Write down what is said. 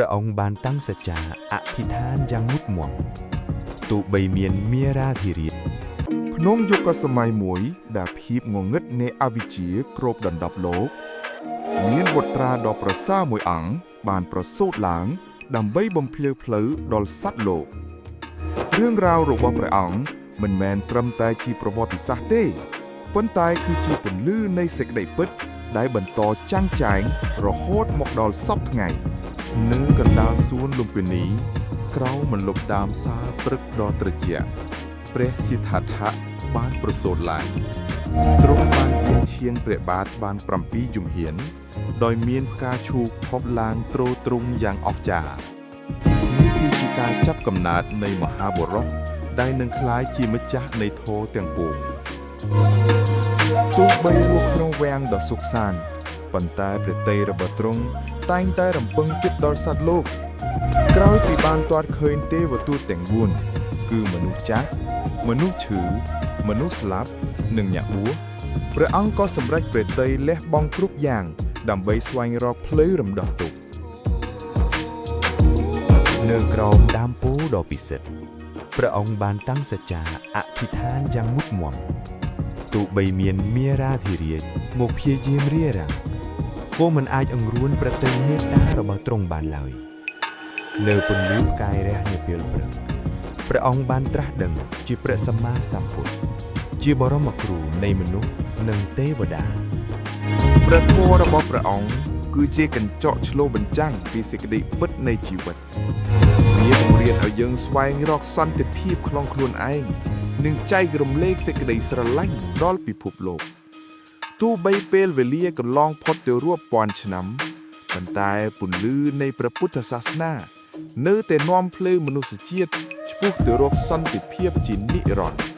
ព្រះអង្គបានតាំងសច្ចៈអធិដ្ឋានយ៉ាងមុតមាំទោះបីមានមារាធិរាជក្នុងយុគសម័យមួយដែលភាពងងឹតនៃអវិជ្ជាគ្របដណ្ដប់លោកមានបុត្រាដ៏ប្រសើរមួយអង្គបានប្រសូតឡើងដើម្បីបំភ្លឺផ្លូវដល់សត្វលោករឿងរ៉ាវរបស់ព្រះអង្គមិនមែនត្រឹមតែជាប្រវត្តិសាស្ត្រទេប៉ុន្តែគឺជាពន្លឺនៃសេចក្តីពិតដែលបន្តចាំងចែងរហូតមកដល់សព្វថ្ងៃនៅកណ្ដាលសួនលំពិនីក្រោមមន្លប់ដើមសាលព្រឹកដ៏ត្រជាក់ព្រះសិទ្ធត្ថៈបានប្រសូតឡើងទ្រង់បានយាងឈានព្រះបាទបាន7ជំហានដោយមានផ្កាឈូកផុសឡើងទ្រទ្រង់យ៉ាងអស្ចារ្យនេះគឺជាការចាប់កំណើតនៃមហាបុរសដែលនឹងក្លាយជាម្ចាស់នៃធម៌ទាំងពួងទោះបីរស់ក្នុងវាំងដ៏សុខសាន្តប៉ុន្តែព្រះតីរបស់ទ្រង់តែងតែរំពឹងចិត្តដល់សត្វលោកក្រោយពីបានទាត់ឃើញទេវទូតទាំង4គឺមនុស្សចាស់មនុស្សឈឺមនុស្សស្លាប់និងអ្នកបួសព្រះអង្គក៏សម្រេចព្រះតីលះបង់គ្រប់យ៉ាងដើម្បីស្វែងរកផ្លូវរំដោះទុក្ខនៅក្រោមដើមពោធិ៍ដ៏ពិសិដ្ឋព្រះអង្គបានតាំងសច្ចៈអធិដ្ឋានយ៉ាងមុតមាំទោះបីមានមារាធិរាជមកព្យាយាមរារាំងក៏មិនអាចអង្រួនប្រតិមេត្តារបស់ទ្រង់បានឡើយនៅពន្លឺផ្កាយរះនាពេលព្រឹកព្រះអង្គបានត្រាស់ដឹងជាព្រះសម្មាសម្ពុទ្ធជាបរមគ្រូនៃមនុស្សនិងទេវតាព្រះធម៌របស់ព្រះអង្គគឺជាកញ្ចក់ឆ្លុះបញ្ចាំងពីសេចក្តីពិតនៃជីវិតវាបង្រៀនឲ្យយើងស្វែងរកសន្តិភាពក្នុងខ្លួនឯងនិងចែករំលែកសេចក្តីស្រឡាញ់ដល់ពិភពលោកទោះបីពេលវេលាកន្លងផុតទៅរាប់ពាន់ឆ្នាំប៉ុន្តែពន្លឺនៃព្រះពុទ្ធសាសនានៅតែនាំភ្លឺមនុស្សជាតិឆ្ពោះទៅរកសន្តិភាពជានិរន្តរ៍